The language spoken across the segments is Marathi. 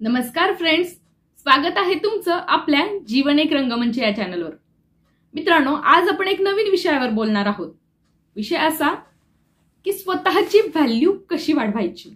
नमस्कार फ्रेंड्स, स्वागत आहे तुमचं आपल्या जीवन एक रंगमंच या चॅनलवर। मित्रांनो, आज आपण एक नवीन विषयावर बोलणार आहोत। विषय असा की स्वतःची व्हॅल्यू कशी वाढवायची,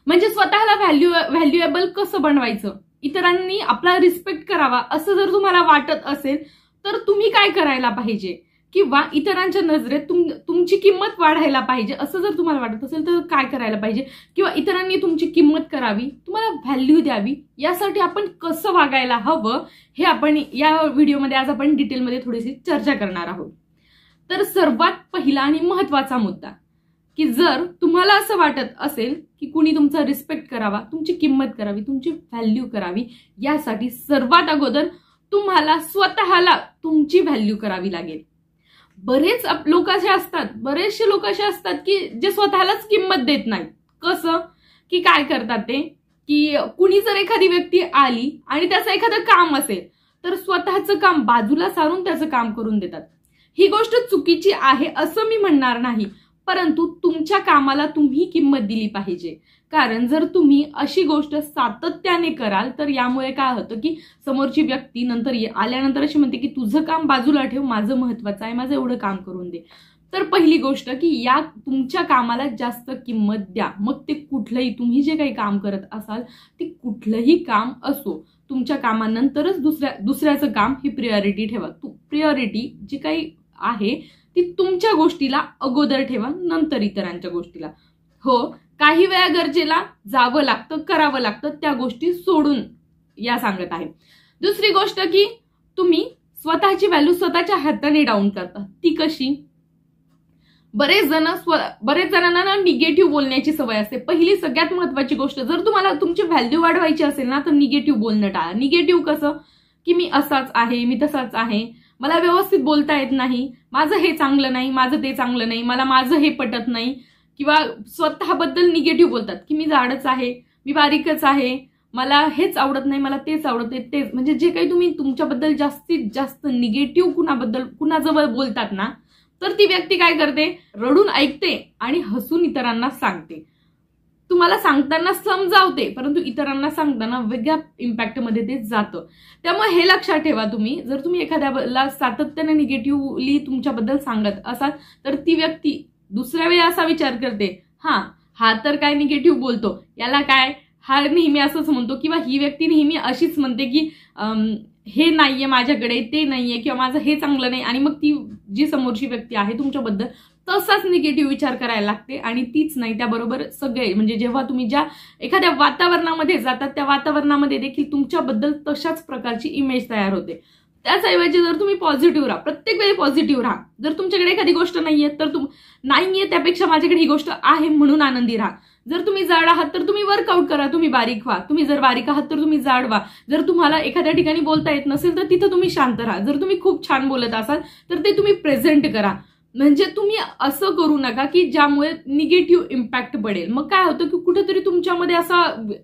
म्हणजे स्वतःला व्हॅल्युएबल कसं बनवायचं, इतरांनी आपला रिस्पेक्ट करावा असं जर तुम्हाला वाटत असेल तर तुम्ही काय करायला पाहिजे, किंवा इतरांच्या नजरेत तुमची किंमत वाढायला पाहिजे असं जर तुम्हाला वाटत असेल तर काय करायला पाहिजे, किंवा इतरांनी तुमची किंमत करावी, तुम्हाला व्हॅल्यू द्यावी, यासाठी आपण कसं वागायला हवं हे आपण या व्हिडिओमध्ये आज आपण डिटेलमध्ये थोडीशी चर्चा करणार आहोत। तर सर्वात पहिला आणि महत्त्वाचा मुद्दा की जर तुम्हाला असं वाटत असेल की कुणी तुमचा रिस्पेक्ट करावा, तुमची किंमत करावी, तुमची व्हॅल्यू करावी, यासाठी सर्वात अगोदर तुम्हाला स्वतःला तुमची व्हॅल्यू करावी लागेल। बरेचसे लोक असे असतात की जे स्वतःलाच किंमत देत नाहीत। कसं की काय करतात ते की कुणी जर एखादी व्यक्ती आली आणि त्याचं एखादं काम असेल तर स्वतःचं काम बाजूला सारून त्याचं काम करून देतात। ही गोष्ट चुकीची आहे असं मी म्हणणार नाही, परंतु तुमच्या कामाला तुम्ही किंमत दिली पाहिजे। कारण जर तुम्ही अशी गोष्ट सातत्याने कराल तर यामुळे काय होतं की समोरची व्यक्ती नंतर आल्यानंतर अशी म्हणते की तुझं काम बाजूला ठेव, माझं महत्त्वाचं आहे, माझं एवढं काम करून दे। तर पहिली गोष्ट की या तुमच्या कामाला जास्त किंमत द्या। मग ते कुठलंही, तुम्ही जे काही काम करत असाल ते कुठलंही काम असो, तुमच्या कामानंतरच दुसऱ्याचं काम ही प्रायोरिटी ठेवा। प्रायोरिटी जी काही आहे ती तुमच्या गोष्टीला अगोदर ठेवा, नंतर इतरांच्या गोष्टीला। हो, काही वेळा गरजेला जावं लागतं, करावं लागतं, त्या गोष्टी सोडून या सांगत आहे। दुसरी गोष्ट की तुम्ही स्वतःची व्हॅल्यू स्वतःच्या हाताने डाऊन करता। ती कशी? बरेच जणांना निगेटिव्ह बोलण्याची सवय असते। पहिली सगळ्यात महत्त्वाची गोष्ट, जर तुम्हाला तुमची व्हॅल्यू वाढवायची असेल ना तर निगेटिव्ह बोलणं टाळा। निगेटिव्ह कसं की मी असाच आहे, मी तसाच आहे, मला व्यवस्थित बोलता येत नाही, माझं हे चांगलं नाही, माझं ते चांगलं नाही, मला माझं हे पटत नाही, किंवा स्वतःबद्दल निगेटिव्ह बोलतात की मी जाडच आहे, मी बारीकच आहे, मला हेच आवडत नाही, मला तेच आवडत नाही, तेच म्हणजे जे काही तुम्ही तुमच्याबद्दल जास्तीत जास्त निगेटिव्ह कुणाजवळ बोलतात ना, तर ती व्यक्ती काय करते, रडून ऐकते आणि हसून इतरांना सांगते। तुम्हाला सांगताना समजावते, परंतु इतरांना सांगताना वेगळ्या इम्पॅक्टमध्ये ते जातं। त्यामुळे हे लक्षात ठेवा, तुम्ही जर तुम्ही एखाद्याला सातत्याने निगेटिव्हली तुमच्याबद्दल सांगत असाल तर ती व्यक्ती दुसऱ्या वेळी असा विचार करते, हा तर काय निगेटिव्ह बोलतो, याला काय, हा नेहमी असंच म्हणतो, किंवा ही व्यक्ती नेहमी अशीच म्हणते की हे नाहीये माझ्याकडे, ते नाहीये, किंवा माझं हे चांगलं नाही, आणि मग ती जी समोरची व्यक्ती आहे तुमच्याबद्दल तसाच निगेटिव्ह विचार करायला लागते। आणि तीच नाही, त्याबरोबर सगळे, म्हणजे जेव्हा तुम्ही ज्या एखाद्या वातावरणामध्ये जातात त्या वातावरणामध्ये देखील तुमच्याबद्दल तशाच प्रकारची इमेज तयार होते। त्याचऐवजी जर तुम्ही पॉझिटिव्ह राहा, प्रत्येक वेळी पॉझिटिव्ह राहा। जर तुमच्याकडे एखादी गोष्ट नाहीये तर नाहीये त्यापेक्षा माझ्याकडे ही गोष्ट आहे म्हणून आनंदी राहा। जर तुम्ही जाड आहात तर तुम्ही वर्कआउट करा, तुम्ही बारीक व्हा, तुम्ही जर बारीक आहात तर तुम्ही जाड व्हा। जर तुम्हाला एखाद्या ठिकाणी बोलता येत नसेल तर तिथं तुम्ही शांत राहा। जर तुम्ही खूप छान बोलत असाल तर ते तुम्ही प्रेझेंट करा। म्हणजे तुम्ही असं करू नका की ज्यामुळे निगेटिव्ह इम्पॅक्ट पडेल। मग काय होतं की कुठेतरी तुमच्यामध्ये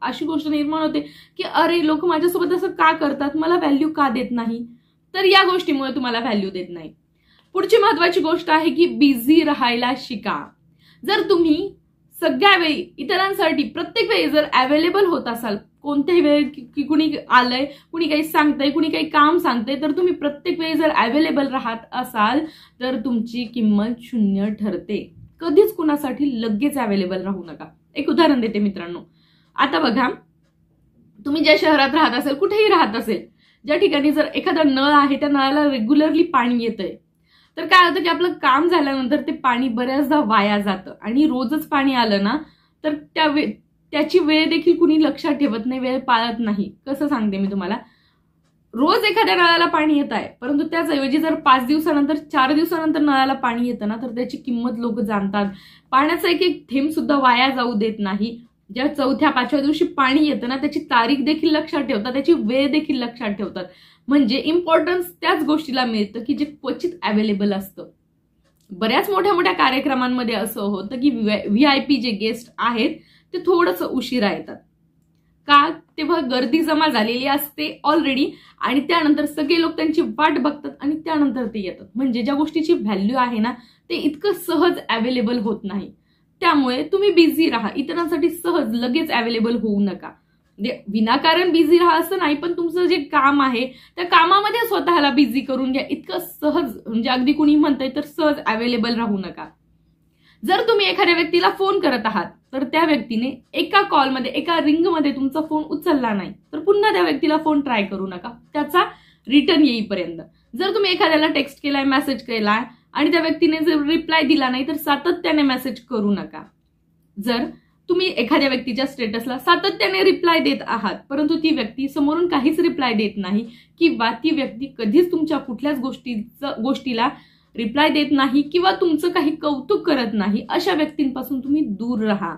अशी गोष्ट निर्माण होते की अरे, लोक माझ्यासोबत असं का करतात, मला व्हॅल्यू का देत नाही, तर या गोष्टीमुळे तुम्हाला व्हॅल्यू देत नाही। पुढची महत्वाची गोष्ट आहे की बिझी राहायला शिका। जर तुम्ही सगळ्या वेळी इतरांसाठी प्रत्येक वेळी जर अवेलेबल होत असाल, कोणत्याही वेळी की कुणी आलंय, कुणी काही सांगतंय, कुणी काही काम सांगतंय, तर तुम्ही प्रत्येक वेळी जर अवेलेबल राहत असाल तर तुमची किंमत शून्य ठरते। कधीच कुणासाठी लगेच अवेलेबल राहू नका। एक उदाहरण देते मित्रांनो, आता बघा, तुम्ही ज्या शहरात राहत असेल, कुठेही राहत असेल, ज्या ठिकाणी जर एखादा नळ आहे त्या नळाला रेग्युलरली पाणी येतंय, तर काय होतं की आपलं काम झाल्यानंतर ते पाणी बऱ्याचदा वाया जातं। आणि रोजच पाणी आलं ना तर त्याची वेळ देखील कुणी लक्षात ठेवत नाही, वेळ पाळत नाही। कसं सांगते मी तुम्हाला, रोज एखाद्या नळाला पाणी येत आहे, परंतु त्याचऐवजी जर 5 दिवसानंतर 4 दिवसानंतर नळाला पाणी येतं ना तर त्याची किंमत लोक जाणतात। पाण्याचा एक थेंब सुद्धा वाया जाऊ देत नाही। ज्या 4थ्या-5व्या दिवशी पाणी येतं ना त्याची तारीख देखील लक्षात ठेवतात, त्याची वेळ देखील लक्षात ठेवतात। म्हणजे इम्पॉर्टन्स त्याच गोष्टीला मिळतं की जे क्वचित अवेलेबल असतं। बऱ्याच मोठ्या मोठ्या कार्यक्रमांमध्ये असं होतं की VIP जे गेस्ट आहेत ते थोडंसं उशिरा येतात। का? तेव्हा गर्दी जमा झालेली असते ऑलरेडी, आणि त्यानंतर सगळे लोक त्यांची वाट बघतात आणि त्यानंतर ते येतात। म्हणजे ज्या गोष्टीची व्हॅल्यू आहे ना ते इतकं सहज अवेलेबल होत नाही। त्यामुळे तुम्ही बिझी राहा, इतरांसाठी सहज लगेच अवेलेबल होऊ नका। म्हणजे विनाकारण बिझी राहा असं नाही, पण तुमचं जे काम आहे त्या कामामध्ये स्वतःला बिझी करून घ्या. इतकं सहज, म्हणजे अगदी कुणी म्हणतंय तर सहज अवेलेबल राहू नका. जर तुम्ही एखाद्या व्यक्तीला फोन करत आहात तर त्या व्यक्तीने एका कॉलमध्ये, एका रिंगमध्ये तुमचा फोन उचलला नाही तर पुन्हा त्या व्यक्तीला फोन ट्राय करू नका त्याचा रिटर्न येईपर्यंत. जर तुम्ही एखाद्याला टेक्स्ट केलाय, मेसेज केलाय आणि त्या व्यक्तीने जर रिप्लाय दिला नाही तर सातत्याने मेसेज करू नका. जर तुम्ही एखाद्या व्यक्तीच्या स्टेटसला सातत्याने रिप्लाय देत आहात परंतु ती व्यक्ती समोरून काहीच रिप्लाय देत नाही किंवा ती व्यक्ती कधीच तुमच्या कुठल्याच गोष्टीला रिप्लाय देत नाही किंवा तुमचं काही कौतुक करत नाही, अशा व्यक्तींपासून तुम्ही दूर राहा.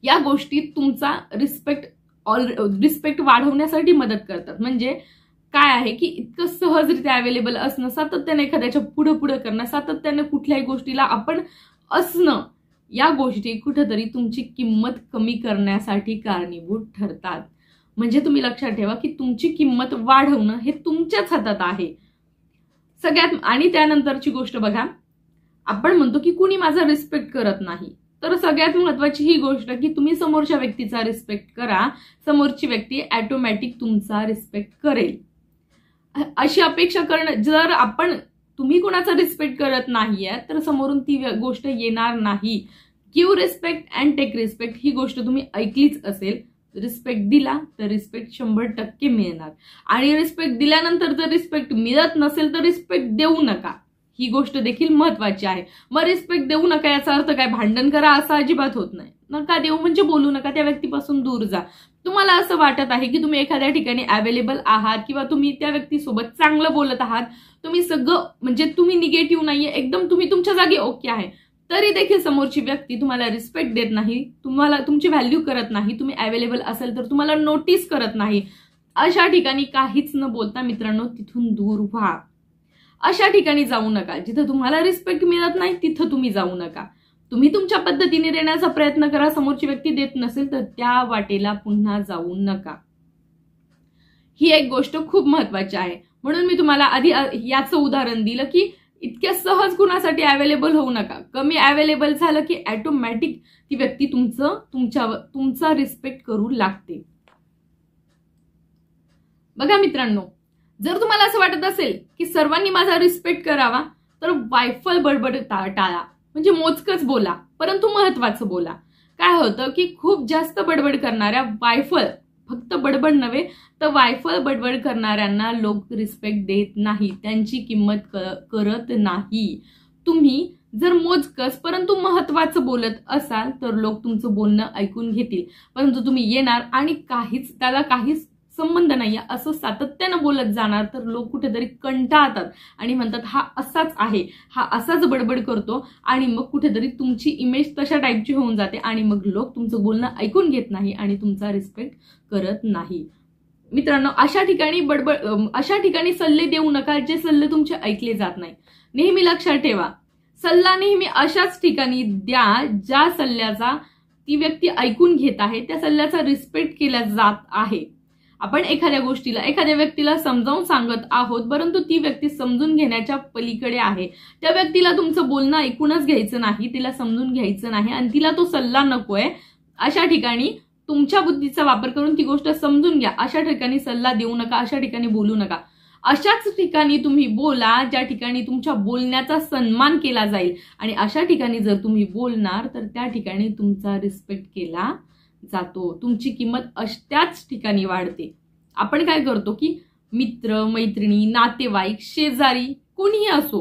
या गोष्टी तुमचा रिस्पेक्ट वाढवण्यासाठी मदत करतात. म्हणजे काय आहे की इतकं सहजरित्या अवेलेबल असणं, सातत्याने एखाद्याच्या पुढे पुढे करणं, सातत्याने कुठल्याही गोष्टीला आपण असणं, या गोष्टी कुठेतरी तुमची किंमत कमी करण्यासाठी कारणीभूत ठरतात. म्हणजे तुम्ही लक्षात ठेवा की तुमची किंमत वाढवणं हे तुमच्याच हातात आहे सगळ्यात. आणि त्यानंतरची गोष्ट बघा, आपण म्हणतो की कुणी माझा रिस्पेक्ट करत नाही, तर सगळ्यात महत्वाची ही गोष्ट की तुम्ही समोरच्या व्यक्तीचा रिस्पेक्ट करा, समोरची व्यक्ती ऑटोमॅटिक तुमचा रिस्पेक्ट करेल. अशी अपेक्षा करणं, जर तुम्ही कुणाचा रिस्पेक्ट करत नाहीये तर समोरून ती गोष्ट येणार नाही. Give respect and take respect ही गोष्ट तुम्ही ऐकलीच असेल. रिस्पेक्ट दिला तर रिस्पेक्ट 100% मिळणार, आणि रिस्पेक्ट दिल्यानंतर जर रिस्पेक्ट मिळत नसेल तर रिस्पेक्ट देऊ नका. ही गोष्ट देखील महत्वाची आहे. मग रिस्पेक्ट देऊ नका याचा अर्थ काय भांडण करा असं अजिबात होत नाही. नका देऊ म्हणजे बोलू नका, त्या व्यक्तीपासून दूर जा. तुम्हाला असं वाटत आहे की तुम्ही एखाद्या ठिकाणी अवेलेबल आहात किंवा तुम्ही त्या व्यक्तीसोबत चांगलं बोलत आहात, तुम्ही सगळं म्हणजे तुम्ही निगेटिव्ह नाहीये, एकदम तुम्ही तुमच्या जागी ओके आहे, तरी देखील समोरची व्यक्ती तुम्हाला रिस्पेक्ट देत नाही, तुम्हाला तुमची व्हॅल्यू करत नाही, तुम्ही अवेलेबल असेल तर तुम्हाला नोटीस करत नाही, अशा ठिकाणी काहीच न बोलता मित्रांनो तिथून दूर व्हा. अशा ठिकाणी जाऊ नका. जिथं तुम्हाला रिस्पेक्ट मिळत नाही तिथं तुम्ही जाऊ नका. तुम्ही तुमच्या पद्धतीने देण्याचा प्रयत्न करा. समोरची व्यक्ती देत नसेल तर त्या वाटेला पुन्हा जाऊ नका. ही एक गोष्ट खूप महत्वाची आहे. म्हणून मी तुम्हाला आधी याचं उदाहरण दिलं की इतक्या सहज कुणासाठी अवेलेबल होऊ नका. कमी अवेलेबल झालं की ऑटोमॅटिक ती व्यक्ती तुमचा रिस्पेक्ट करू लागते. बघा मित्रांनो, जर तुम्हाला असं वाटत असेल की सर्वांनी माझा रिस्पेक्ट करावा तर वायफळ बडबड टाळा. म्हणजे मोजकच बोला परंतु महत्वाचं बोला. काय होतं की खूप जास्त बडबड करणाऱ्या फक्त बडबड नव्हे तर वायफळ बडबड करणाऱ्यांना लोक रिस्पेक्ट देत नाही, त्यांची किंमत करत नाही. तुम्ही जर मोजकच परंतु महत्वाचं बोलत असाल तर लोक तुमचं बोलणं ऐकून घेतील. परंतु तुम्ही येणार आणि त्याला काहीच संबंध नाहीये असं सातत्यानं बोलत जाणार तर लोक कुठेतरी कंटाळतात आणि म्हणतात हा असाच आहे, हा असाच बडबड करतो, आणि मग कुठेतरी तुमची इमेज तशा टाईपची होऊन जाते आणि मग लोक तुमचं बोलणं ऐकून घेत नाही आणि तुमचा रिस्पेक्ट करत नाही. मित्रांनो, अशा ठिकाणी सल्ले देऊ नका जे सल्ले तुमचे ऐकले जात नाही. नेहमी लक्षात ठेवा, सल्ला नेहमी अशाच ठिकाणी द्या ज्या सल्ल्याचा ती व्यक्ती ऐकून घेत आहे, त्या सल्ल्याचा रिस्पेक्ट केला जात आहे. आपण एखाद्या व्यक्तीला समजावून सांगत आहोत परंतु ती व्यक्ती समजून घेण्याच्या पलीकडे आहे. त्या व्यक्तीला तुमचं बोलणं ऐकूनच घ्यायचं नाही, तिला समजून घ्यायचं नाही आणि तिला तो सल्ला नकोय. अशा ठिकाणी तुमच्या बुद्धीचा वापर करून ती गोष्ट समजून घ्या. अशा ठिकाणी सल्ला देऊ नका, अशा ठिकाणी बोलू नका. अशाच ठिकाणी तुम्ही बोला ज्या ठिकाणी तुमच्या बोलण्याचा सन्मान केला जाईल, आणि अशा ठिकाणी जर तुम्ही बोलणार तर त्या ठिकाणी तुमचा रिस्पेक्ट केला जातो, तुमची किंमत त्याच ठिकाणी वाढते. आपण काय करतो की मित्र मैत्रिणी नातेवाईक शेजारी कोणीही असो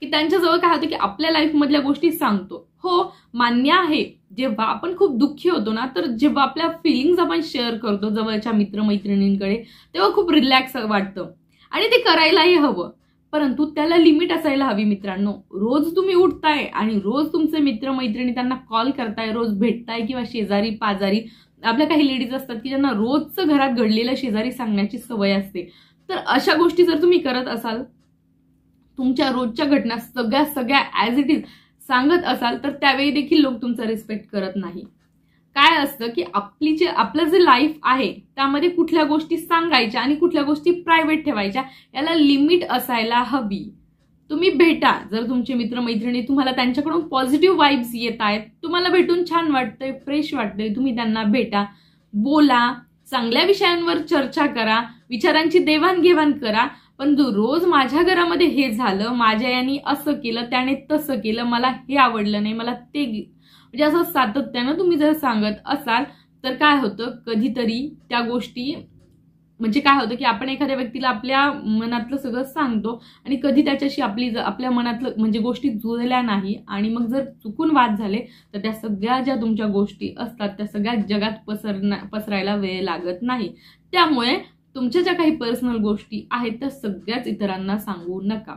की त्यांच्याजवळ काय होतं की आपल्या लाईफ मधल्या गोष्टी सांगतो. हो, मान्य आहे, जेव्हा आपण खूप दुःखी होतो ना तर जेव्हा आपल्या फिलिंग्स आपण शेअर करतो जवळच्या मित्रमैत्रिणींकडे तेव्हा खूप रिलॅक्स वाटतं आणि ते करायलाही हवं, परंतु त्याला लिमिट असायला हवी. मित्रांनो, रोज तुम्ही उठताय आणि रोज तुमचे मित्रमैत्रिणी त्यांना कॉल करताय, रोज भेटताय, किंवा शेजारी पाजारी आपल्या काही लेडीज असतात की ज्यांना रोजचं घरात घडलेलं शेजारी सांगण्याची सवय असते. तर अशा गोष्टी जर तुम्ही करत असाल, तुमच्या रोजच्या घटना सगळ्या ऍज इट इज सांगत असाल तर त्यावेळी देखील लोक तुमचा रिस्पेक्ट करत नाही. काय असतं की आपलं जे लाईफ आहे त्यामध्ये कुठल्या गोष्टी सांगायच्या आणि कुठल्या गोष्टी प्रायव्हेट ठेवायच्या याला लिमिट असायला हवी. तुम्ही भेटा, जर तुमचे मित्रमैत्रिणी तुम्हाला त्यांच्याकडून पॉझिटिव्ह वाइब्स येत आहेत, तुम्हाला भेटून छान वाटतंय, फ्रेश वाटतंय, तुम्ही त्यांना भेटा. बोला, चांगल्या विषयांवर चर्चा करा, विचारांची देवाणघेवाण करा. पण जो रोज माझ्या घरामध्ये हे झालं, माझ्या यांनी असं केलं, त्याने तसं केलं, मला हे आवडलं नाही, मला ते, म्हणजे असं सातत्यानं तुम्ही जर सांगत असाल तर काय होतं, कधीतरी त्या गोष्टी, म्हणजे काय होतं की आपण एखाद्या व्यक्तीला आपल्या मनातलं सगळं सांगतो आणि कधी त्याच्याशी आपल्या मनातलं म्हणजे गोष्टी जुळल्या नाही आणि मग जर चुकून वाद झाले तर त्या सगळ्या ज्या तुमच्या गोष्टी असतात त्या सगळ्या जगात पसरायला वेळ लागत नाही. त्यामुळे तुमच्या ज्या काही पर्सनल गोष्टी आहेत त्या सगळ्याच इतरांना सांगू नका.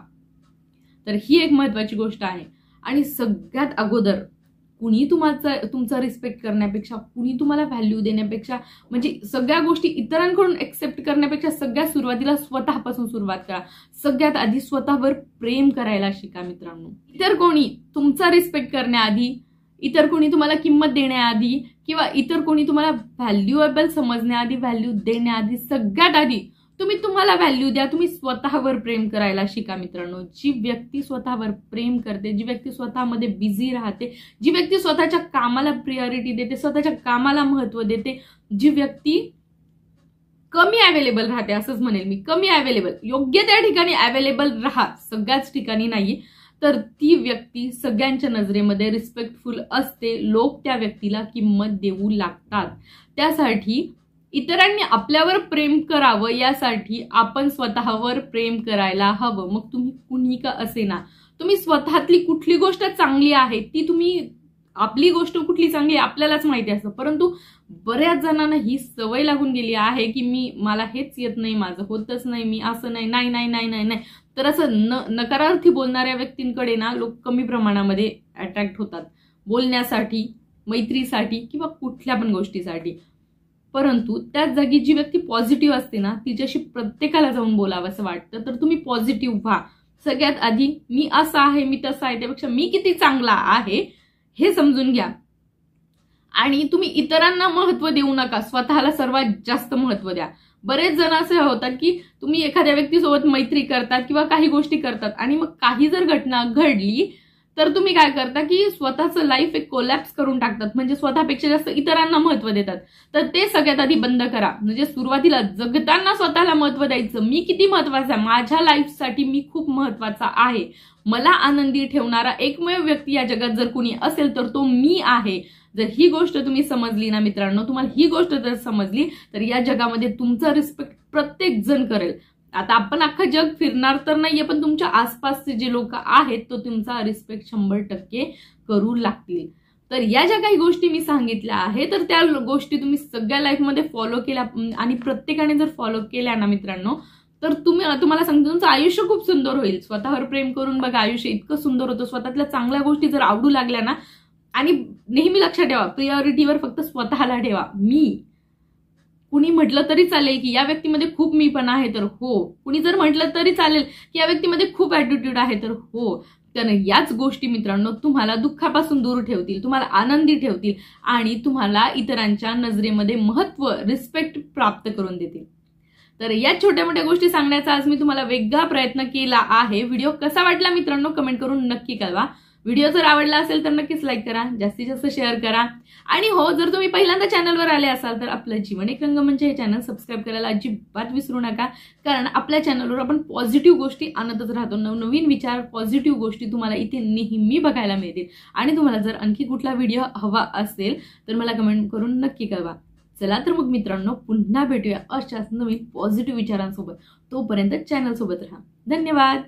तर ही एक महत्वाची गोष्ट आहे. आणि सगळ्यात अगोदर कुणी तुमचा रिस्पेक्ट करण्यापेक्षा, कुणी तुम्हाला व्हॅल्यू देण्यापेक्षा, म्हणजे सगळ्या गोष्टी इतरांकडून एक्सेप्ट करण्यापेक्षा सगळ्यात सुरुवातीला स्वतःपासून सुरुवात करा. सगळ्यात आधी स्वतःवर प्रेम करायला शिका मित्रांनो. इतर कोणी तुमचा रिस्पेक्ट करण्याआधी, इतर कोणी तुम्हाला किंमत देण्याआधी किंवा इतर कोणी तुम्हाला व्हॅल्युएबल समजण्याआधी, व्हॅल्यू देण्याआधी, सगळ्यात आधी तुम्ही तुम्हाला व्हॅल्यू द्या. तुम्ही स्वतःवर प्रेम करायला शिका मित्रांनो. जी व्यक्ती स्वतःवर प्रेम करते, जी व्यक्ती स्वतःमध्ये बिझी राहते, जी व्यक्ती स्वतःच्या कामाला प्रिऑरिटी देते, स्वतःच्या कामाला महत्व देते, जी व्यक्ती कमी अवेलेबल राहते, असंच म्हणेल मी, कमी अवेलेबल, योग्य त्या ठिकाणी अवेलेबल राहा, सगळ्याच ठिकाणी नाही, तर ती व्यक्ती सगळ्यांच्या नजरेमध्ये रिस्पेक्टफुल असते. लोक त्या व्यक्तीला किंमत देऊ लागतात. त्यासाठी इतरांनी आपल्यावर प्रेम करावं यासाठी आपण स्वतःवर प्रेम करायला हवं. मग तुम्ही कुणी का असेना, तुम्ही स्वतःतली कुठली गोष्ट चांगली आहे ती तुम्ही, आपली गोष्ट कुठली चांगली आहे आपल्यालाच माहिती असतं. परंतु बऱ्याच जणांना ही सवय लागून गेली आहे की मला हेच येत नाही, माझं होतच नाही, मी असं नाही, नाही नाही नाही नाही नाही. तर असं नकारार्थी बोलणाऱ्या व्यक्तींकडे ना लोक कमी प्रमाणामध्ये अट्रॅक्ट होतात, बोलण्यासाठी, मैत्रीसाठी किंवा कुठल्या पण गोष्टीसाठी. परंतु त्याच जागी जी व्यक्ती पॉझिटिव्ह असते ना, तिच्याशी प्रत्येकाला जाऊन बोलावं असं वाटतं. तर तुम्ही पॉझिटिव्ह व्हा. सगळ्यात आधी मी असं आहे, मी तसं आहे, त्यापेक्षा मी किती चांगला आहे हे समजून घ्या. आणि तुम्ही इतरांना महत्व देऊ नका, स्वतःला सर्वात जास्त महत्व द्या. बरेच जण असे होतात की तुम्ही एखाद्या व्यक्तीसोबत मैत्री करतात किंवा काही गोष्टी करतात आणि मग काही जर घटना घडली तर तुम्ही काय करता की स्वतःचं लाईफ एक कोलॅप्स करून टाकतात, म्हणजे स्वतःपेक्षा जास्त इतरांना महत्व देतात. तर ते सगळ्यात आधी बंद करा. म्हणजे सुरुवातीला जगताना स्वतःला महत्व द्यायचं. मी किती महत्वाचा आहे, माझ्या लाईफसाठी मी खूप महत्वाचा आहे, मला आनंदी ठेवणारा एकमेव व्यक्ती या जगात जर कुणी असेल तर तो मी आहे. जर ही गोष्ट तुम्ही समजली ना मित्रांनो, तुम्हाला ही गोष्ट जर समजली तर या जगामध्ये तुमचा रिस्पेक्ट प्रत्येक जण करेल. आता आपण अख्खं जग फिरणार तर नाहीये, पण तुमच्या आसपासचे जे लोक आहेत तो तुमचा रिस्पेक्ट 100% करू लागतील. तर या ज्या काही गोष्टी मी सांगितल्या आहे तर त्या गोष्टी तुम्ही सगळ्या लाईफमध्ये फॉलो केल्या आणि प्रत्येकाने जर फॉलो केल्या ना मित्रांनो तर तुम्हाला सांगतो तुमचं आयुष्य खूप सुंदर होईल. स्वतःवर प्रेम करून बघा, आयुष्य इतकं सुंदर होतं. स्वतःतल्या चांगल्या गोष्टी जर आवडू लागल्या ना, आणि नेहमी लक्षात ठेवा, प्रिऑरिटीवर फक्त स्वतःला ठेवा. कुणी म्हटलं तरी चालेल की या व्यक्तीमध्ये खूप मीपण आहे तर हो, कुणी जर म्हटलं तरी चालेल की या व्यक्तीमध्ये खूप ॲटिट्यूड आहे तर हो. कारण याच गोष्टी मित्रांनो तुम्हाला दुःखापासून दूर ठेवतील, तुम्हाला आनंदी ठेवतील आणि तुम्हाला इतरांच्या नजरेमध्ये महत्व, रिस्पेक्ट प्राप्त करून देतील. तर या छोट्या मोठ्या गोष्टी सांगण्याचा आज मी तुम्हाला वेगळा प्रयत्न केला आहे. व्हिडिओ कसा वाटला मित्रांनो कमेंट करून नक्की कळवा. व्हिडिओ जर आवडला असेल तर नक्कीच लाईक करा, जास्तीत जास्त शेअर करा. आणि हो, जर तुम्ही पहिल्यांदा चॅनलवर आले असाल तर आपलं जीवन एक रंगमंच हे चॅनल सबस्क्राईब करायला अजिबात विसरू नका. कारण आपल्या चॅनलवर आपण पॉझिटिव्ह गोष्टी आणतच राहतो. नवनवीन विचार, पॉझिटिव्ह गोष्टी तुम्हाला इथे नेहमी बघायला मिळतील. आणि तुम्हाला जर आणखी कुठला व्हिडिओ हवा असेल तर मला कमेंट करून नक्की कळवा. चला तर मग मित्रांनो, पुन्हा भेटूया अशाच नवीन पॉझिटिव्ह विचारांसोबत. तोपर्यंत चॅनल सोबत राहा. धन्यवाद.